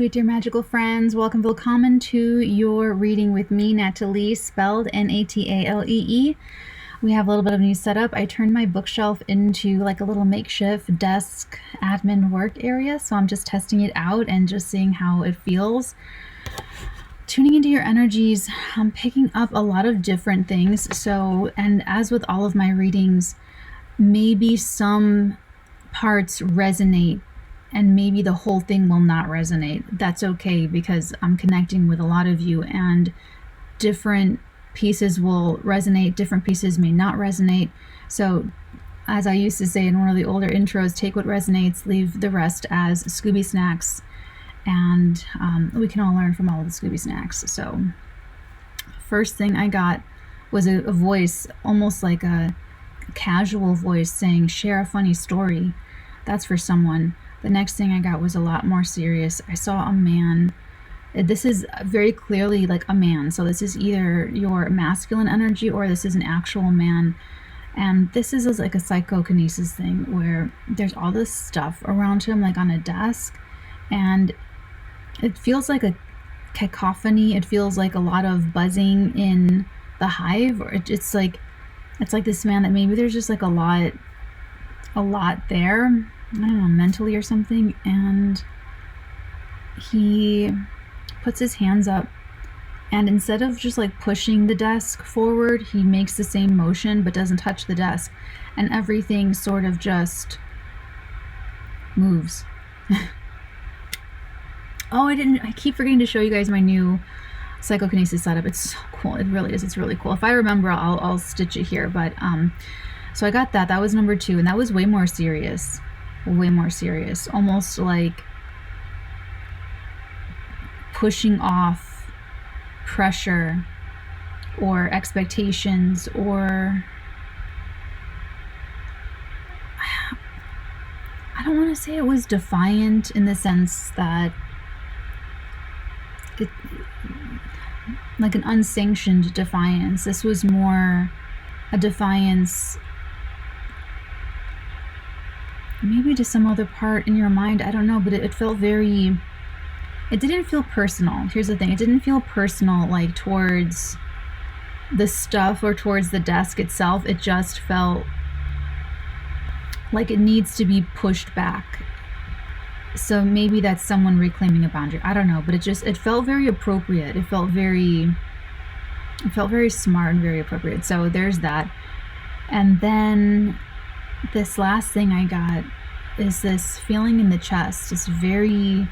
sweet dear magical friends. Willkommen to your reading with me, Natalie, spelled Natalee. We have a little bit of a new setup. I turned my bookshelf into like a little makeshift desk admin work area, so I'm just testing it out and just seeing how it feels. Tuning into your energies, I'm picking up a lot of different things. So, and as with all of my readings, maybe some parts resonate and maybe the whole thing will not resonate. That's okay, because I'm connecting with a lot of you and different pieces will resonate, different pieces may not resonate. So as I used to say in one of the older intros, take what resonates, leave the rest as Scooby snacks, and we can all learn from all the Scooby snacks. So first thing I got was a voice, almost like a casual voice saying, share a funny story. That's for someone. The next thing I got was a lot more serious. I saw a man. This is very clearly like a man. So this is either your masculine energy or this is an actual man. And this is like a psychokinesis thing where there's all this stuff around him, like on a desk. And it feels like a cacophony. It feels like a lot of buzzing in the hive. Or it's like this man that maybe there's just like a lot there. I don't know, mentally or something, and he puts his hands up, and instead of just like pushing the desk forward, he makes the same motion but doesn't touch the desk, and everything sort of just moves. Oh, I keep forgetting to show you guys my new psychokinesis setup. It's so cool. It really is. It's really cool. If I remember, I'll stitch it here, but so I got that. That was number 2, and that was way more serious, almost like pushing off pressure or expectations, or I don't want to say it was defiant in the sense that it, like an unsanctioned defiance. This was more a defiance maybe to some other part in your mind, I don't know, but it felt very, it didn't feel personal. Here's the thing, it didn't feel personal like towards the stuff or towards the desk itself. It just felt like it needs to be pushed back. So maybe that's someone reclaiming a boundary, I don't know, but it felt very appropriate. It felt very smart and very appropriate. So there's that. And then this last thing I got is this feeling in the chest. It's very,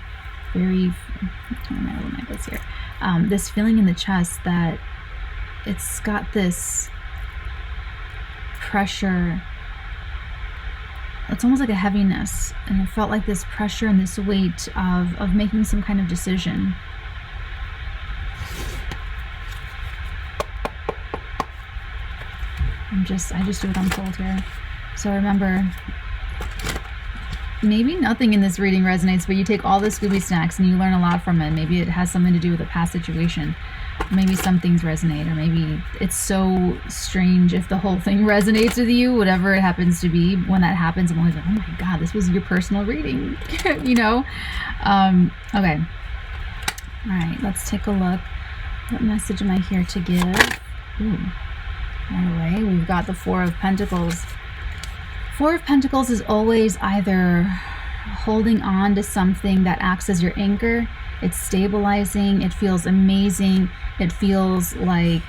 very, my little necklace here. This feeling in the chest that it's got this pressure. It's almost like a heaviness, and it felt like this pressure and this weight of making some kind of decision. I just do what I'm told here. So remember, maybe nothing in this reading resonates, but you take all the Scooby snacks and you learn a lot from it. Maybe it has something to do with a past situation. Maybe some things resonate, or maybe it's so strange if the whole thing resonates with you, whatever it happens to be. When that happens, I'm always like, oh my God, this was your personal reading, you know? Okay. All right, let's take a look. What message am I here to give? Ooh. Right away, we've got the 4 of Pentacles. 4 of Pentacles is always either holding on to something that acts as your anchor. It's stabilizing. It feels amazing. It feels like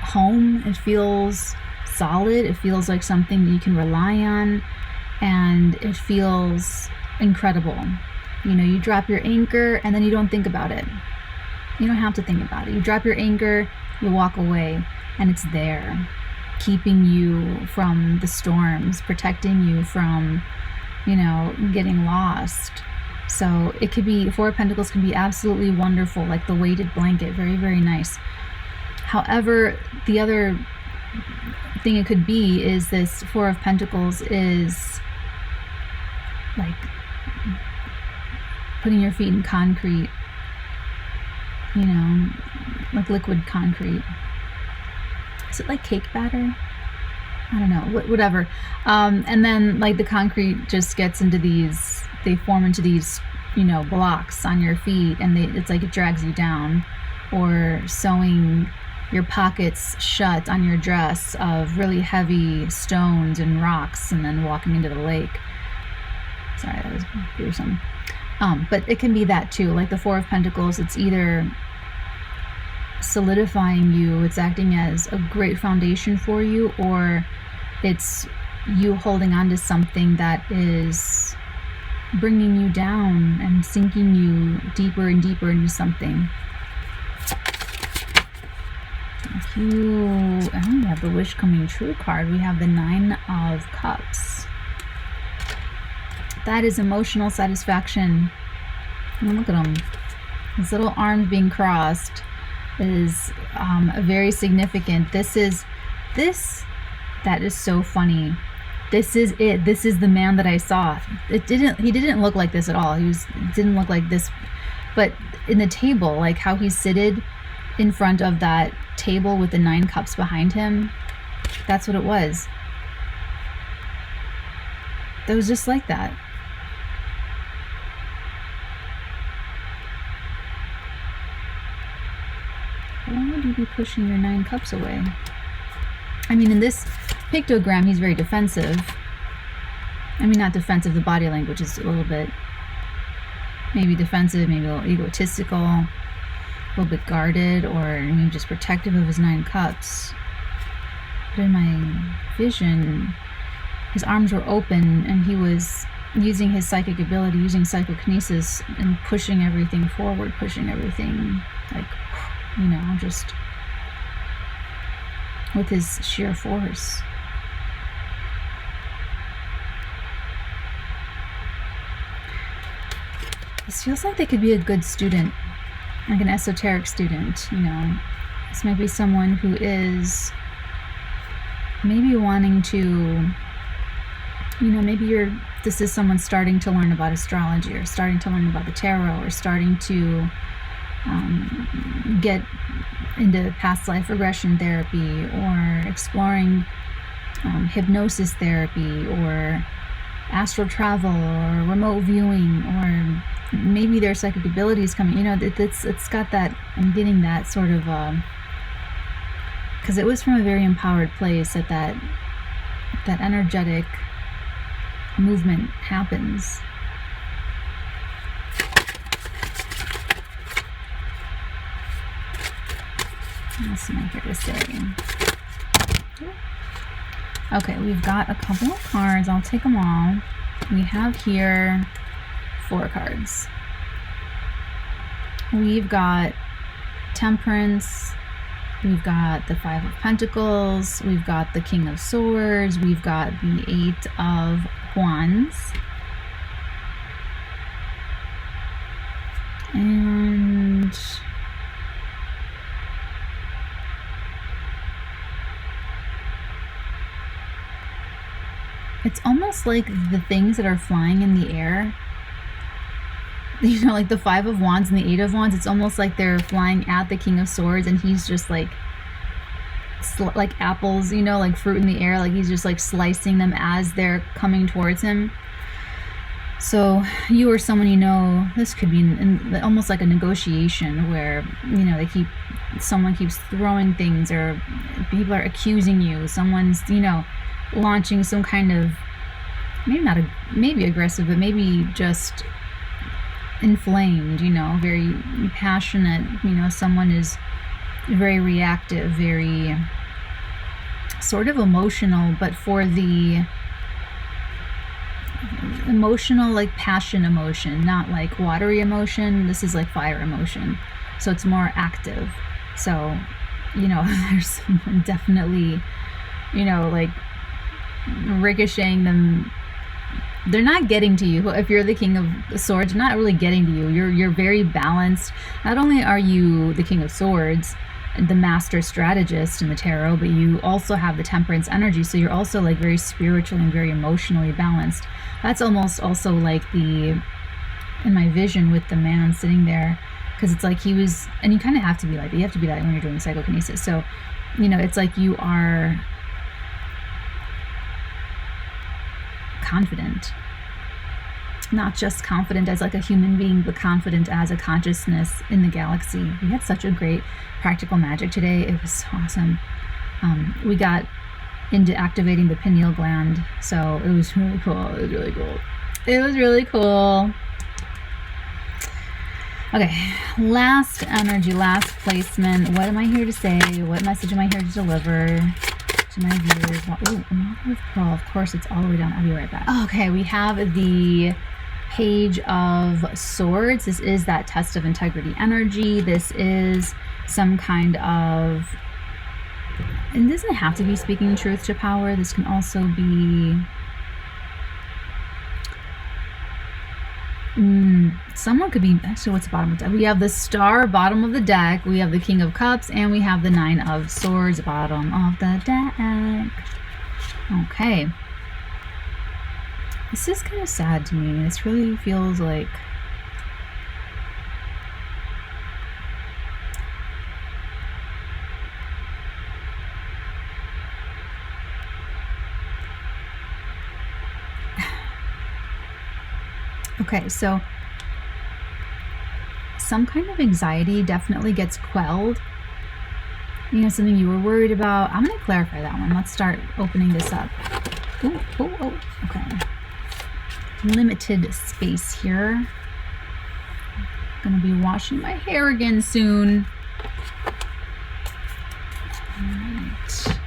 home. It feels solid. It feels like something that you can rely on. And it feels incredible. You know, you drop your anchor and then you don't think about it. You don't have to think about it. You drop your anchor, you walk away, and it's there, keeping you from the storms, protecting you from, you know, getting lost. So it could be, 4 of Pentacles can be absolutely wonderful, like the weighted blanket, very, very nice. However, the other thing it could be is this 4 of Pentacles is like putting your feet in concrete, you know, like liquid concrete. Is it like cake batter? I don't know, whatever. And then like the concrete just gets into these, they form into these blocks on your feet, and it's like it drags you down, or sewing your pockets shut on your dress of really heavy stones and rocks, and then walking into the lake. Sorry, that was gruesome. But it can be that too, like the Four of Pentacles. It's either solidifying you, it's acting as a great foundation for you, or it's you holding on to something that is bringing you down and sinking you deeper and deeper into something. Thank you. And we have the Wish Coming True card. We have the Nine of Cups. That is emotional satisfaction. And look at him. His little arms being crossed is very significant. That is so funny. This is it. This is the man that I saw. He didn't look like this at all. Didn't look like this. But in the table, like how he's seated in front of that table with the 9 cups behind him, that's what it was. That was just like that. Why would you be pushing your 9 cups away? I mean, in this pictogram, he's very defensive. I mean, not defensive, the body language is a little bit maybe defensive, maybe a little egotistical, a little bit guarded, or maybe just protective of his 9 cups. But in my vision, his arms were open and he was using his psychic ability, using psychokinesis, and pushing everything forward, pushing everything, like, just with his sheer force. This feels like they could be a good student, like an esoteric student, This might be someone who is maybe wanting to, this is someone starting to learn about astrology, or starting to learn about the tarot, or starting to get into past life regression therapy, or exploring hypnosis therapy, or astral travel, or remote viewing, or maybe their psychic abilities coming. It's got that. I'm getting that sort of because it was from a very empowered place that energetic movement happens. What's my here to say? Okay, we've got a couple of cards. I'll take them all. We have here 4 cards. We've got Temperance. We've got the 5 of Pentacles. We've got the King of Swords. We've got the 8 of Wands. And it's almost like the things that are flying in the air, like the 5 of Wands and the 8 of Wands, it's almost like they're flying at the King of Swords, and he's just like apples, like fruit in the air, like he's just like slicing them as they're coming towards him. So you or someone this could be almost like a negotiation where someone keeps throwing things, or people are accusing you, someone's launching some kind of maybe aggressive, but maybe just inflamed, very passionate, someone is very reactive, very sort of emotional, but for the emotional, like passion emotion, not like watery emotion. This is like fire emotion, so it's more active. So there's someone definitely like ricocheting them. They're not getting to you. If you're the King of Swords, they're not really getting to you. You're very balanced. Not only are you the King of Swords, the master strategist in the tarot, but you also have the Temperance energy, so you're also like very spiritual and very emotionally balanced. That's almost also like in my vision with the man sitting there, because it's like he was, and you kind of have to be like that. You have to be that when you're doing psychokinesis. So it's like you are confident, not just confident as like a human being, but confident as a consciousness in the galaxy. We had such a great practical magic today. It was so awesome. We got into activating the pineal gland, so it was really cool. It was really cool. It was really cool. Okay, last energy, last placement. What am I here to say? What message am I here to deliver to my viewers? Oh, Mother of Pearl. Of course, it's all the way down. I'll be right back. Okay, we have the Page of Swords. This is that test of integrity energy. This is some kind of, and it doesn't have to be speaking truth to power. This can also be someone could be, actually, what's the bottom of the deck? We have the Star, bottom of the deck. We have the King of Cups, and we have the Nine of Swords, bottom of the deck. Okay. This is kind of sad to me. This really feels like okay, so some kind of anxiety definitely gets quelled. You know, something you were worried about. I'm going to clarify that one. Let's start opening this up. Oh, okay. Limited space here. I'm going to be washing my hair again soon. Alright.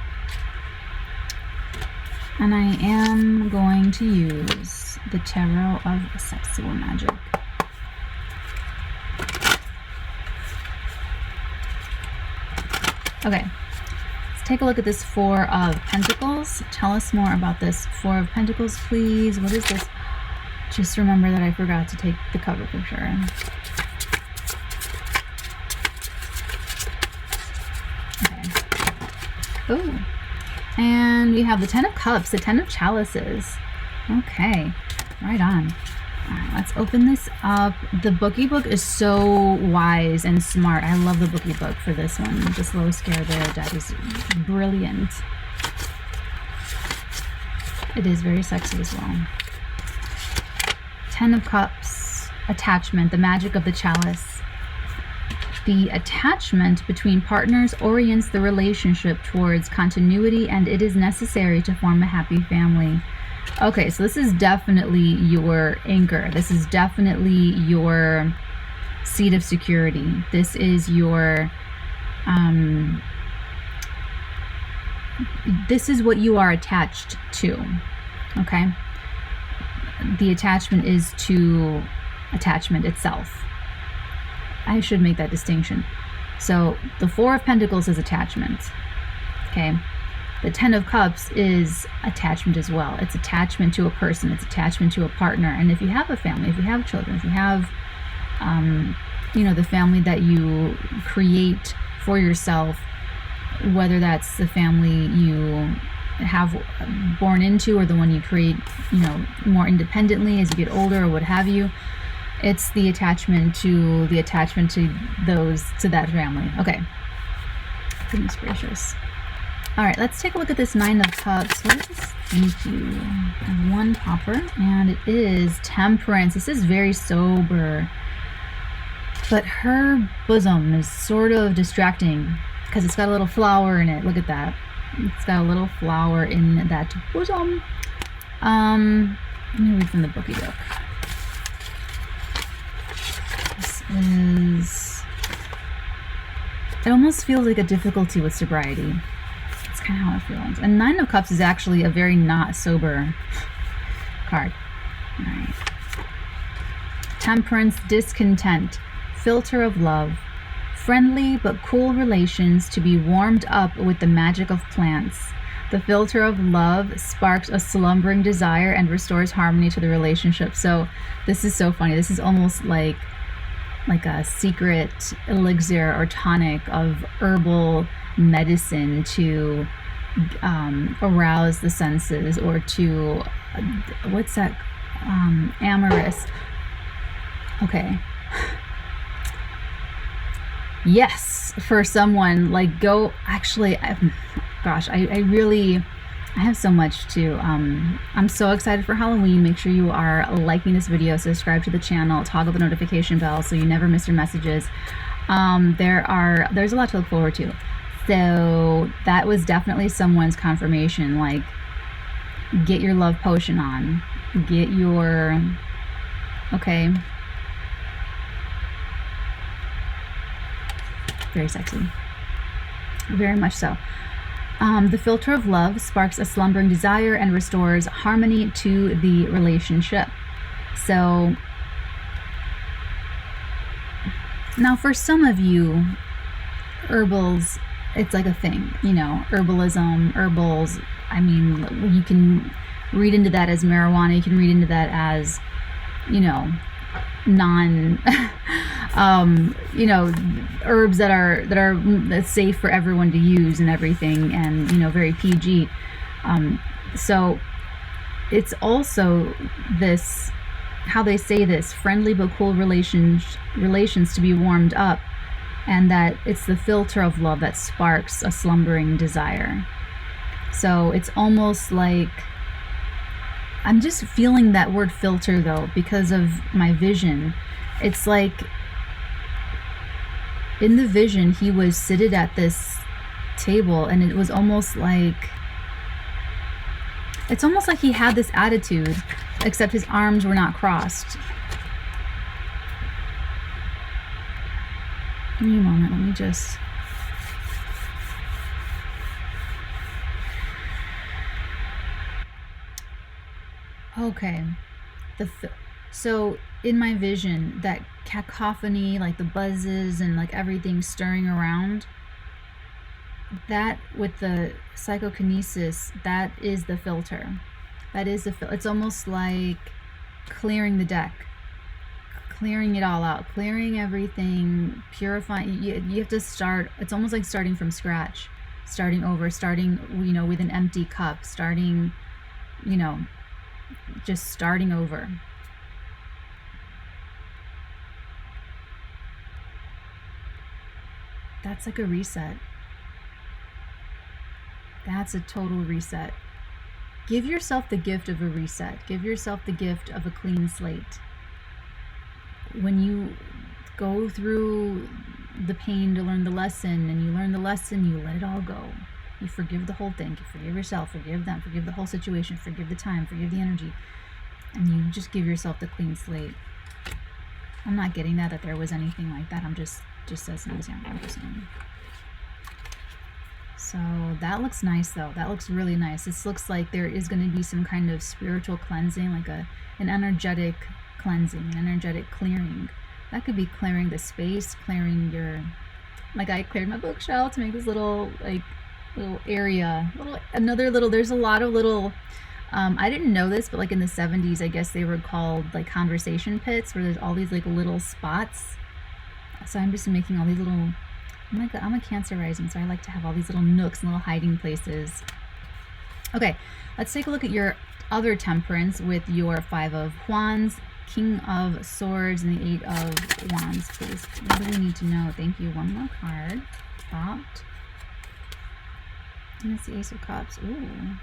And I am going to use the Tarot of Sexual Magic. Okay, let's take a look at this Four of Pentacles. Tell us more about this Four of Pentacles, please. What is this? Just remember that I forgot to take the cover picture. Okay. Oh, and we have the Ten of Cups, the Ten of Chalices. Okay, right on. All right, let's open this up. The bookie book is so wise and smart. I love the bookie book for this one. The Slow Scare there, that is brilliant. It is very sexy as well. Ten of Cups, attachment, the magic of the chalice. The attachment between partners orients the relationship towards continuity, and it is necessary to form a happy family. Okay, so this is definitely your anchor. This is definitely your seat of security. This is your, this is what you are attached to, okay? The attachment is to attachment itself. I should make that distinction. So the Four of Pentacles is attachment, okay? The Ten of Cups is attachment as well. It's attachment to a person. It's attachment to a partner. And if you have a family, if you have children, if you have, you know, the family that you create for yourself, whether that's the family you have born into or the one you create, you know, more independently as you get older or what have you, it's the attachment to those, to that family. Okay. Goodness gracious. All right, let's take a look at this Nine of Cups. What is this? Thank you. I have one popper, and it is Temperance. This is very sober, but her bosom is sort of distracting because it's got a little flower in it. Look at that. It's got a little flower in that bosom. Let me read from the bookie book. This is... It almost feels like a difficulty with sobriety. Kind of how it feels. And Nine of Cups is actually a very not sober card. All right. Temperance, discontent, filter of love, friendly but cool relations to be warmed up with the magic of plants. The filter of love sparks a slumbering desire and restores harmony to the relationship. So this is so funny. This is almost like a secret elixir or tonic of herbal medicine to arouse the senses, or to what's that, amorous. Okay. Yes, for someone like go, actually, gosh, I really I have so much too. I'm so excited for Halloween. Make sure you are liking this video, subscribe to the channel, toggle the notification bell so you never miss your messages. There's a lot to look forward to. So that was definitely someone's confirmation. Like, get your love potion on. Get your, okay. Very sexy. Very much so. The filter of love sparks a slumbering desire and restores harmony to the relationship. So now for some of you, herbals, it's like a thing, you know, herbalism, herbals. I mean, you can read into that as marijuana. You can read into that as, you know, non you know, herbs that's safe for everyone to use and everything, and, you know, very PG. So it's also this, how they say this, friendly but cool relations to be warmed up, and that it's the filter of love that sparks a slumbering desire. So it's almost like, I'm just feeling that word filter though because of my vision. It's like in the vision he was seated at this table, and it was almost like, it's almost like he had this attitude, except his arms were not crossed. Give me a moment, let me just... Okay. So in my vision, that cacophony, like the buzzes and like everything stirring around, that with the psychokinesis, that is the filter. That is the it's almost like clearing the deck, clearing it all out, clearing everything, purifying. You have to start, it's almost like starting from scratch, starting over, starting, you know, with an empty cup, starting, you know, just starting over. That's like a reset. That's a total reset. Give yourself the gift of a reset. Give yourself the gift of a clean slate. When you go through the pain to learn the lesson, and you learn the lesson, you let it all go. You forgive the whole thing. You forgive yourself, forgive them, forgive the whole situation, forgive the time, forgive the energy. And you just give yourself the clean slate. I'm not getting that there was anything like that. I'm just as an example. So that looks nice though. That looks really nice. This looks like there is going to be some kind of spiritual cleansing, like an energetic cleansing, an energetic clearing. That could be clearing the space, clearing your, like I cleared my bookshelf to make this little, like, little area, there's a lot of little, I didn't know this, but like in the 70s, I guess they were called like conversation pits, where there's all these like little spots. So I'm just making all these little, I'm a Cancer rising, so I like to have all these little nooks and little hiding places. Okay, let's take a look at your other temperance with your Five of Wands, King of Swords, and the Eight of Wands, please. What do we need to know? Thank you. One more card. Popped. And it's the Ace of Cups. Ooh.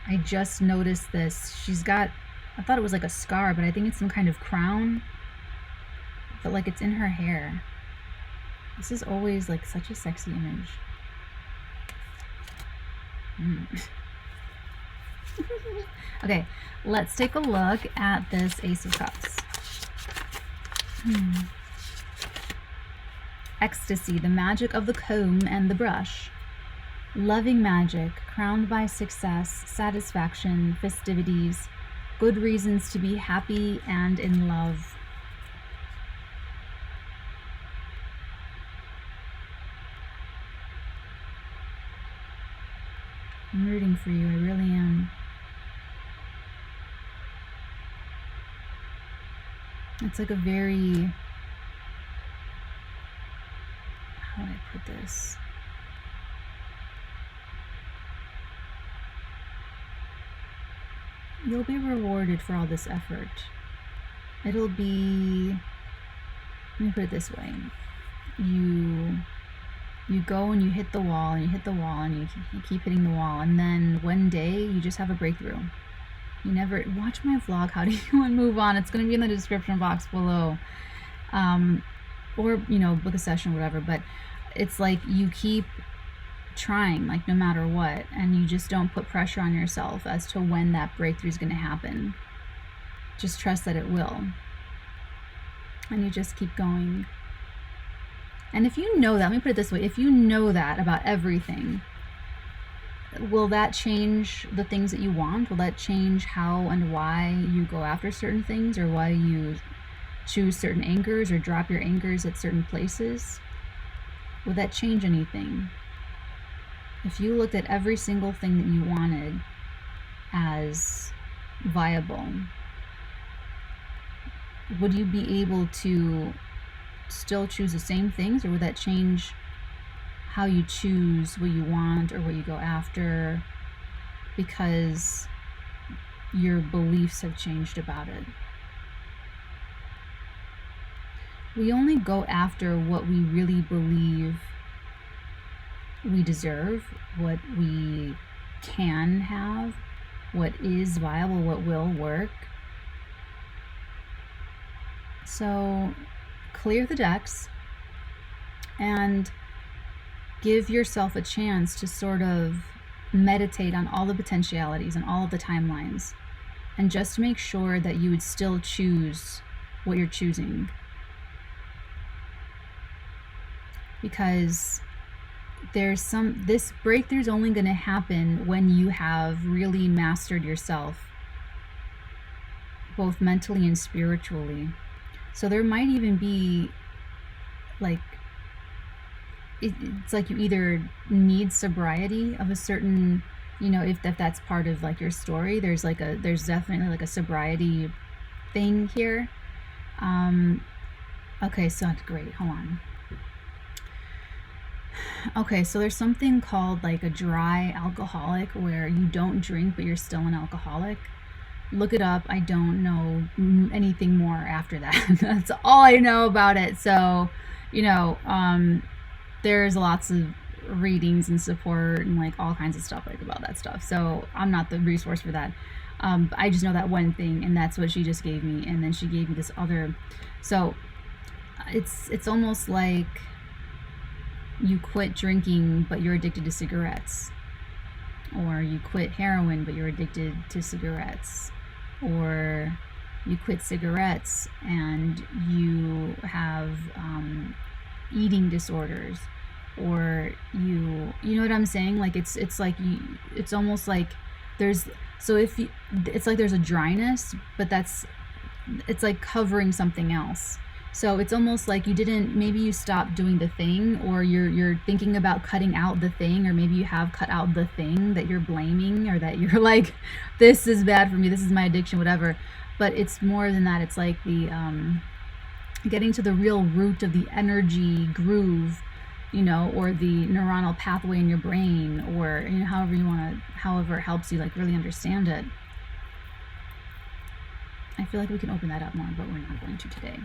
I just noticed this. She's got, I thought it was like a scar, but I think it's some kind of crown. But like it's in her hair. This is always like such a sexy image. Okay, let's take a look at this Ace of Cups. Ecstasy, the magic of the comb and the brush. Loving magic, crowned by success, satisfaction, festivities, good reasons to be happy and in love. I'm rooting for you, I really am. It's like a very, how do I put this? You'll be rewarded for all this effort. It'll be, let me put it this way. You You go and you hit the wall and you hit the wall and you keep hitting the wall, and then one day you just have a breakthrough. You never watch my vlog, How Do You Want to Move On? It's going to be in the description box below. Or, book a session, whatever. But it's like you keep trying, like no matter what, and you just don't put pressure on yourself as to when that breakthrough is going to happen. Just trust that it will. And you just keep going. And if you know that, let me put it this way, if you know that about everything, will that change the things that you want? Will that change how and why you go after certain things, or why you choose certain anchors or drop your anchors at certain places? Will that change anything? If you looked at every single thing that you wanted as viable, would you be able to still choose the same things, or would that change how you choose what you want or what you go after because your beliefs have changed about it? We only go after what we really believe we deserve, what we can have, what is viable, what will work. So clear the decks and give yourself a chance to sort of meditate on all the potentialities and all of the timelines, and just make sure that you would still choose what you're choosing. Because this breakthrough is only going to happen when you have really mastered yourself, both mentally and spiritually. So there might even be like, it's like you either need sobriety of a certain, if that's part of like your story, there's definitely like a sobriety thing here. Okay, so that's great. Hold on. Okay, so there's something called like a dry alcoholic, where you don't drink but you're still an alcoholic. Look it up. I don't know anything more after that. That's all I know about it. So, there's lots of readings and support and like all kinds of stuff like about that stuff. So I'm not the resource for that. I just know that one thing, and that's what she just gave me. And then she gave me this other. So it's almost like you quit drinking but you're addicted to cigarettes, or you quit heroin but you're addicted to cigarettes, or you quit cigarettes and you have eating disorders, or you know what I'm saying? Like it's almost like there's there's a dryness, but it's like covering something else. So it's almost like maybe you stopped doing the thing, or you're thinking about cutting out the thing, or maybe you have cut out the thing that you're blaming, or that you're like, this is bad for me, this is my addiction, whatever. But it's more than that. It's like the getting to the real root of the energy groove, or the neuronal pathway in your brain, or however it helps you like really understand it. I feel like we can open that up more, but we're not going to today.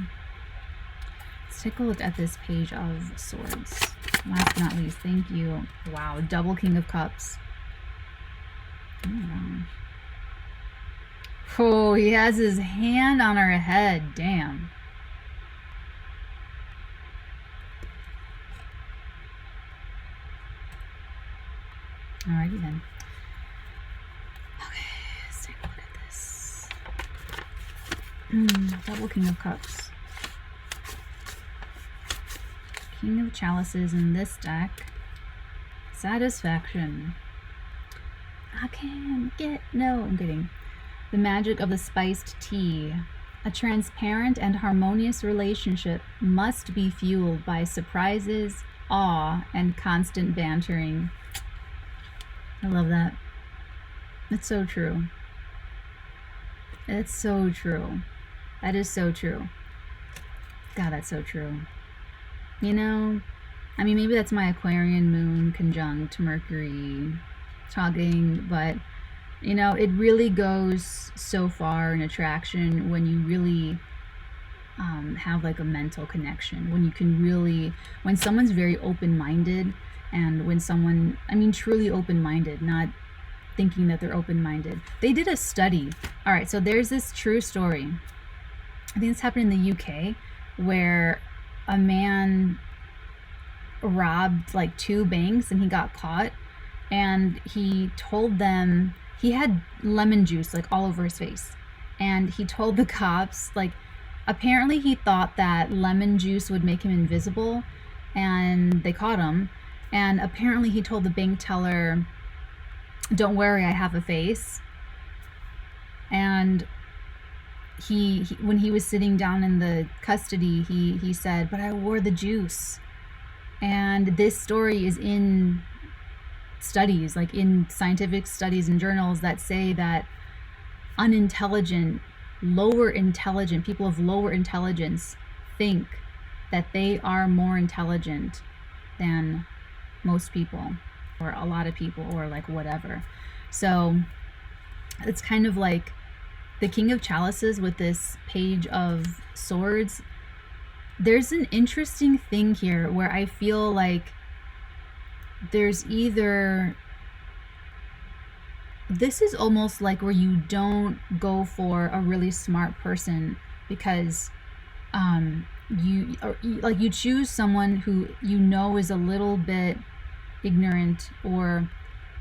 Let's take a look at this page of swords. Last but not least, thank you. Wow, double King of Cups. Oh my gosh. Oh, he has his hand on her head. Damn. Alrighty then. Okay, let's take a look at this. Double King of Cups. King of Chalices in this deck. Satisfaction. I can't get... No, I'm kidding. The magic of the spiced tea. A transparent and harmonious relationship must be fueled by surprises, awe, and constant bantering. I love that. It's so true. It's so true. That is so true. God, that's so true. I mean, maybe that's my Aquarian moon conjunct Mercury talking, but, it really goes so far in attraction when you really have like a mental connection, when you can really, when someone's very open-minded, and when someone, I mean truly open-minded, not thinking that they're open-minded. They did a study. All right, so there's this true story. I think this happened in the UK, where a man robbed like 2 banks and he got caught, and he told them, he had lemon juice like all over his face, and he told the cops, like, apparently he thought that lemon juice would make him invisible, and they caught him. And apparently he told the bank teller, don't worry, I have a face. And he when he was sitting down in the custody, he said, but I wore the juice. And this story is in studies, like in scientific studies and journals, that say that unintelligent, lower intelligent people of lower intelligence think that they are more intelligent than most people, or a lot of people, or like whatever. So it's kind of like the King of Chalices with this Page of Swords. There's an interesting thing here where I feel like there's either, this is almost like where you don't go for a really smart person because you choose someone who you know is a little bit ignorant, or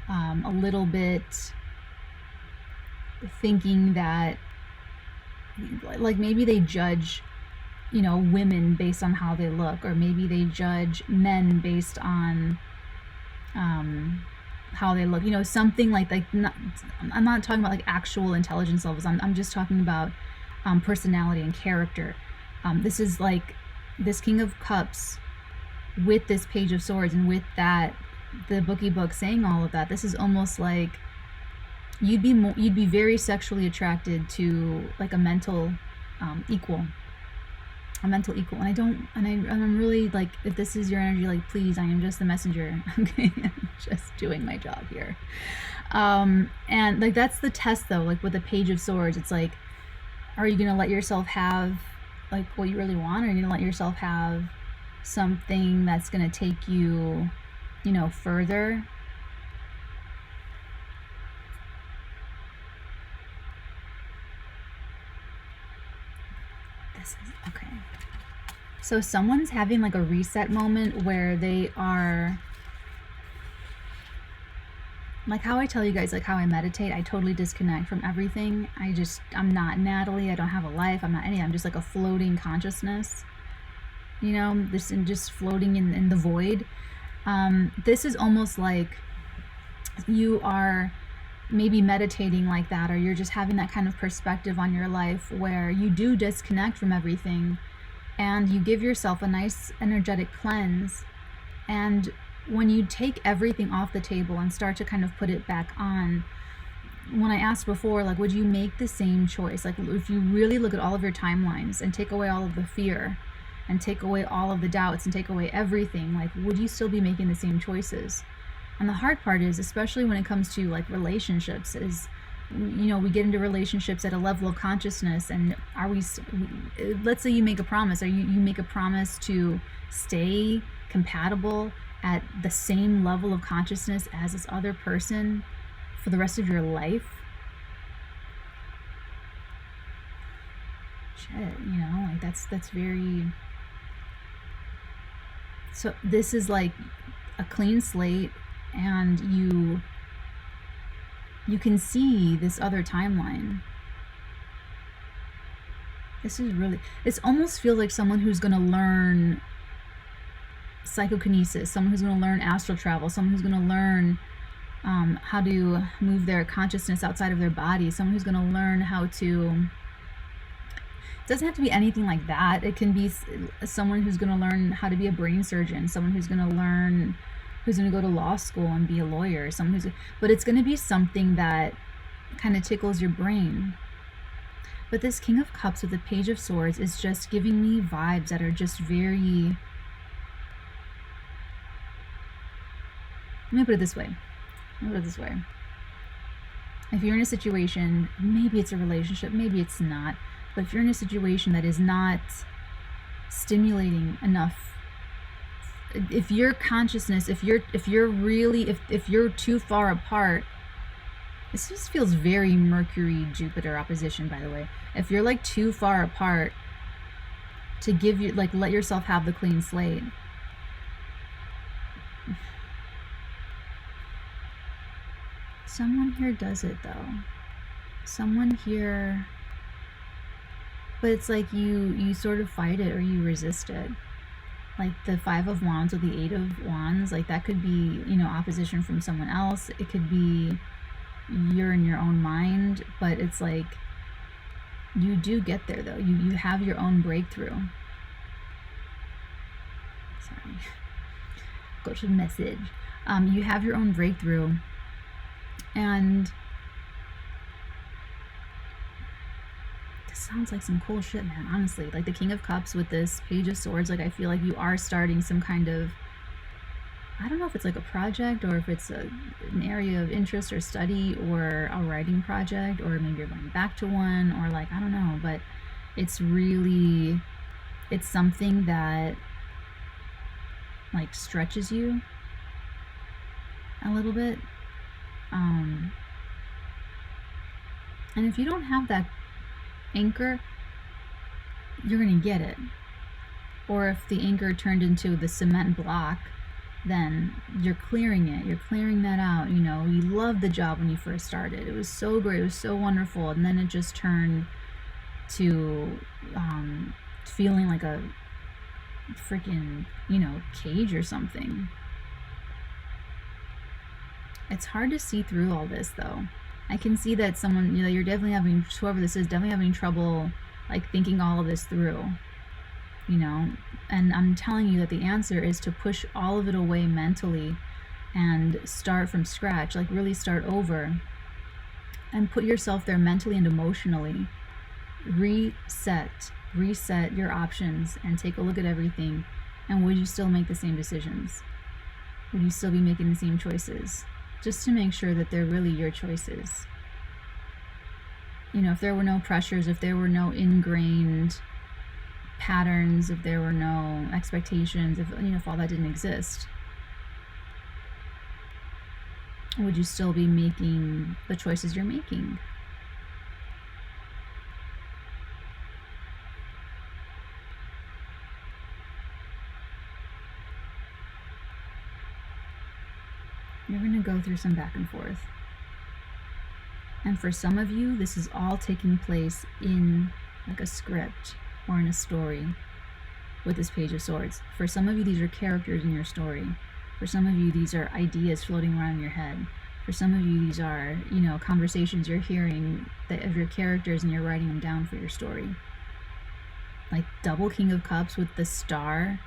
a little bit thinking that, like, maybe they judge, women based on how they look, or maybe they judge men based on how they look, something like not, I'm not talking about like actual intelligence levels. I'm just talking about personality and character. This is like this King of Cups with this Page of Swords, and with that, the bookie book saying all of that. This is almost like you'd be very sexually attracted to like a mental equal. And I'm really like, if this is your energy, like, please, I am just the messenger. Okay, I'm just doing my job here. And like, that's the test though, like with the Page of Swords, it's like, are you gonna let yourself have like what you really want, or are you gonna let yourself have something that's gonna take you, further? This is okay. So someone's having like a reset moment where they are, like how I tell you guys, like how I meditate, I totally disconnect from everything. I'm not Natalie, I don't have a life, I'm not any, I'm just like a floating consciousness, just floating in the void. This is almost like you are maybe meditating like that, or you're just having that kind of perspective on your life where you do disconnect from everything, and you give yourself a nice energetic cleanse. And when you take everything off the table and start to kind of put it back on, when I asked before, like, would you make the same choice? Like, if you really look at all of your timelines and take away all of the fear and take away all of the doubts and take away everything, like, would you still be making the same choices? And the hard part is, especially when it comes to like relationships, is, we get into relationships at a level of consciousness, and let's say you make a promise, or you make a promise to stay compatible at the same level of consciousness as this other person for the rest of your life. Shit, like that's very, so this is like a clean slate, and you can see this other timeline. This is really, it almost feels like someone who's going to learn psychokinesis, someone who's going to learn astral travel, someone who's going to learn how to move their consciousness outside of their body, someone who's going to learn how to, it doesn't have to be anything like that. It can be someone who's going to learn how to be a brain surgeon, someone who's going to learn, who's going to go to law school and be a lawyer, someone who's, but it's going to be something that kind of tickles your brain. But this King of Cups with the Page of Swords is just giving me vibes that are just very, let me put it this way. If you're in a situation, maybe it's a relationship, maybe it's not, But if you're in a situation that is not stimulating enough, if your consciousness, if you're too far apart, this just feels very Mercury Jupiter opposition, by the way. If you're like too far apart to give you, like, let yourself have the clean slate, someone here does it though. Someone here, but it's like you sort of fight it or you resist it. Like the Five of Wands or the Eight of Wands, like that could be, you know, opposition from someone else. It could be you're in your own mind, but it's like you do get there though. You have your own breakthrough. Sorry. Go to the message. You have your own breakthrough, and this sounds like some cool shit, man, honestly. Like the King of Cups with this Page of Swords, like I feel like you are starting some kind of, I don't know if it's like a project or if it's an area of interest or study or a writing project, or maybe you're going back to one, or like, I don't know, but it's really, it's something that like stretches you a little bit. And if you don't have that anchor, you're gonna get it. Or if the anchor turned into the cement block, then you're clearing it. You're clearing that out. You know, you loved the job when you first started. It was so great. It was so wonderful. And then it just turned to feeling like a freaking, you know, cage or something. It's hard to see through all this though. I can see that someone, you know, you're definitely having, whoever this is, definitely having trouble like thinking all of this through, you know. And I'm telling you that the answer is to push all of it away mentally and start from scratch, like really start over and put yourself there mentally and emotionally. Reset your options and take a look at everything. And would you still make the same decisions? Would you still be making the same choices? Just to make sure that they're really your choices. You know, if there were no pressures, if there were no ingrained patterns, if there were no expectations, if, you know, if all that didn't exist, would you still be making the choices you're making? You're going to go through some back and forth. And for some of you, this is all taking place in like a script or in a story with this Page of Swords. For some of you, these are characters in your story. For some of you, these are ideas floating around in your head. For some of you, these are, you know, conversations you're hearing of your characters and you're writing them down for your story. Like double King of Cups with the Star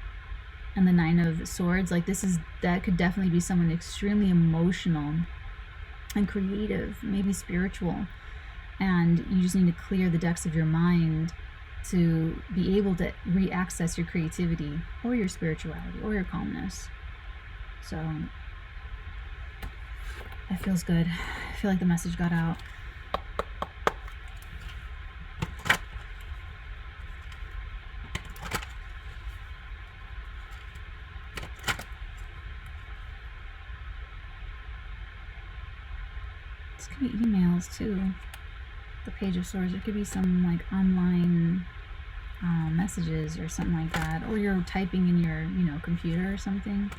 and the Nine of Swords, like that could definitely be someone extremely emotional and creative, maybe spiritual, and you just need to clear the decks of your mind to be able to re-access your creativity or your spirituality or your calmness. So that feels good. I feel like the message got out. This could be emails too. The Page of Swords. It could be some like online messages or something like that, or you're typing in your, you know, computer or something.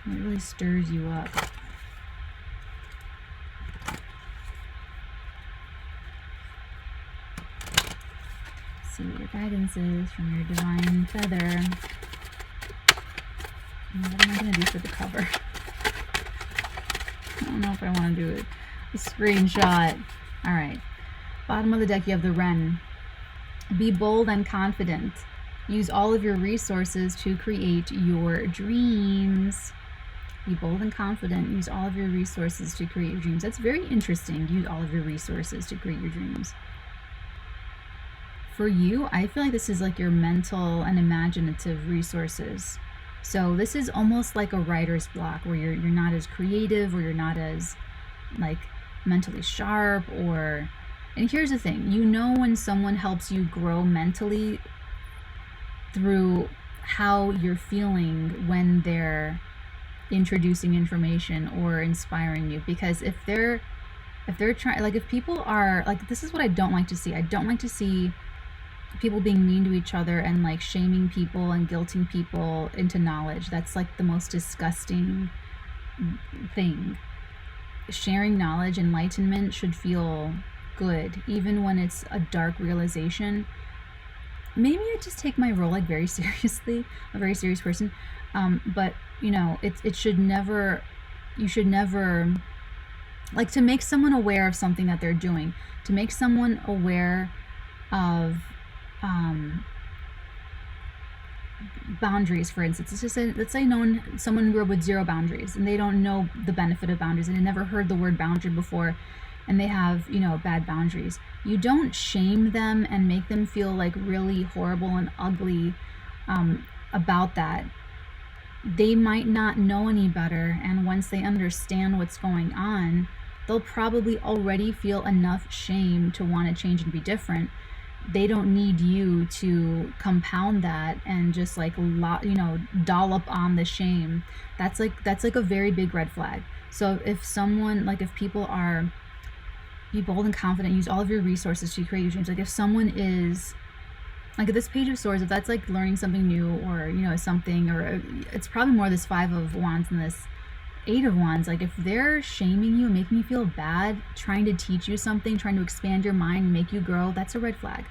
It really stirs you up. See what your guidance is from your divine feather. What am I going to do for the cover? I don't know if I want to do a screenshot. All right. Bottom of the deck, you have the Wren. Be bold and confident. Use all of your resources to create your dreams. Be bold and confident. Use all of your resources to create your dreams. That's very interesting. Use all of your resources to create your dreams. For you, I feel like this is like your mental and imaginative resources. So this is almost like a writer's block where you're not as creative, or you're not as like mentally sharp, or And here's the thing, you know when someone helps you grow mentally through how you're feeling when they're introducing information or inspiring you. Because if they're trying, like, if people are like, this is what I don't like to see. I don't like to see people being mean to each other and like shaming people and guilting people into knowledge. That's like the most disgusting thing. Sharing knowledge, enlightenment should feel good, even when it's a dark realization. Maybe I just take my role like very seriously, a very serious person. But you know, it should never, you should never, like, to make someone aware of something that they're doing, to make someone aware of boundaries, for instance. It's just let's say someone grew up with zero boundaries and they don't know the benefit of boundaries and they never heard the word boundary before, and they have, you know, bad boundaries. You don't shame them and make them feel like really horrible and ugly about that. They might not know any better, and once they understand what's going on, they'll probably already feel enough shame to want to change and be different. They don't need you to compound that and just like, you know, dollop on the shame. That's like a very big red flag. So if someone, like, if people are, be bold and confident, use all of your resources to create your dreams. Like if someone is like, this Page of Swords, if that's like learning something new, or, you know, something, or it's probably more this Five of Wands and this Eight of Wands. Like if they're shaming you, making you feel bad, trying to teach you something, trying to expand your mind and make you grow, that's a red flag.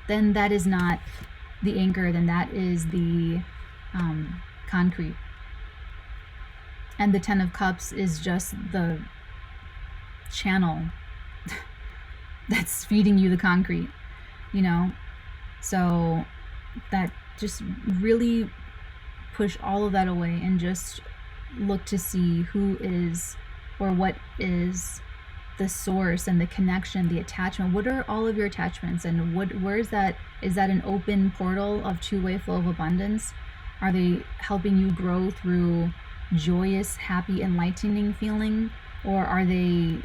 Then that is not the anchor, then that is the concrete. And the Ten of Cups is just the channel that's feeding you the concrete, you know? So that, just really push all of that away and just look to see who is, or what is the source and the connection, the attachment. What are all of your attachments, and where is that? Is that an open portal of two-way flow of abundance? Are they helping you grow through joyous, happy, enlightening feeling? Or are they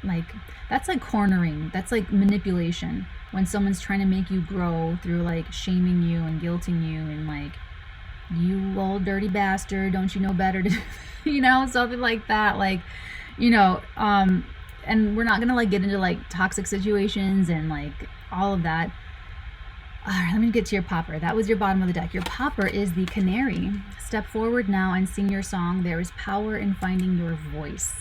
like, that's like cornering, that's like manipulation, when someone's trying to make you grow through like shaming you and guilting you and like, you old dirty bastard, don't you know better to you know, something like that. Like, you know, and we're not gonna like get into like toxic situations and like all of that. All right, let me get to your popper. That was your bottom of the deck. Your popper is the Canary. Step forward now and sing your song. There is power in finding your voice.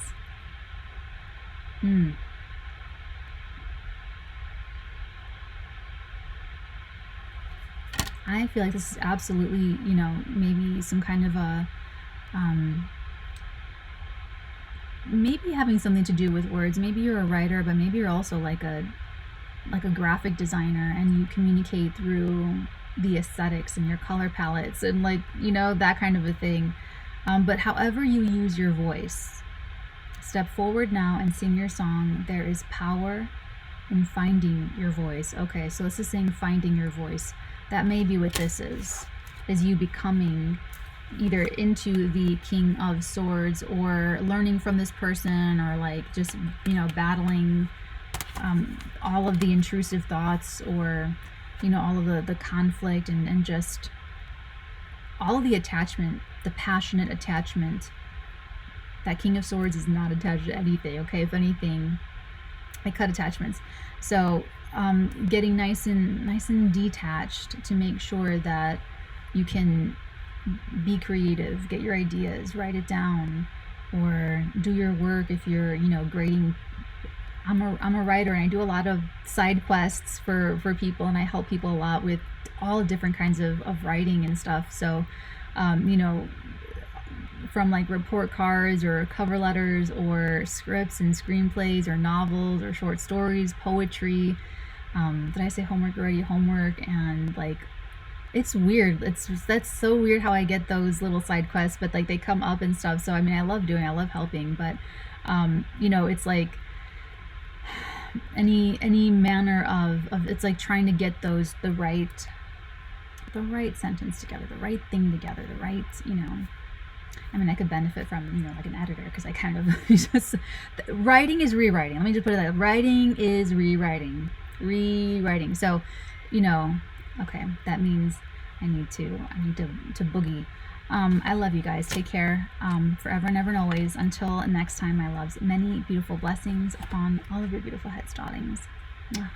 I feel like this is absolutely, you know, maybe some kind of a, maybe having something to do with words. Maybe you're a writer, but maybe you're also like a graphic designer, and you communicate through the aesthetics and your color palettes and like, you know, that kind of a thing. But however you use your voice, step forward now and sing your song. There is power in finding your voice. Okay, so this is saying finding your voice. That may be what this is you becoming either into the King of Swords, or learning from this person, or like just, you know, battling all of the intrusive thoughts, or, you know, all of the conflict, and just all of the attachment, the passionate attachment. That King of Swords is not attached to anything, okay? If anything, I cut attachments. So getting nice and detached to make sure that you can be creative, get your ideas, write it down, or do your work if you're, you know, grading. I'm a writer, and I do a lot of side quests for people, and I help people a lot with all different kinds of writing and stuff. So you know, from like report cards or cover letters or scripts and screenplays or novels or short stories, poetry. Did I say homework already? Homework. And like, it's weird. That's so weird how I get those little side quests, but like they come up and stuff. So I mean, I love helping, but you know, it's like any manner of it's like trying to get those, the right sentence together, the right thing together, the right, you know, I mean, I could benefit from, you know, like an editor, because I kind of just, writing is rewriting. Let me just put it like, writing is rewriting. So, you know, okay, that means I need to boogie. I love you guys. Take care, forever and ever and always. Until next time, my loves. Many beautiful blessings upon all of your beautiful heads, darlings. Mwah.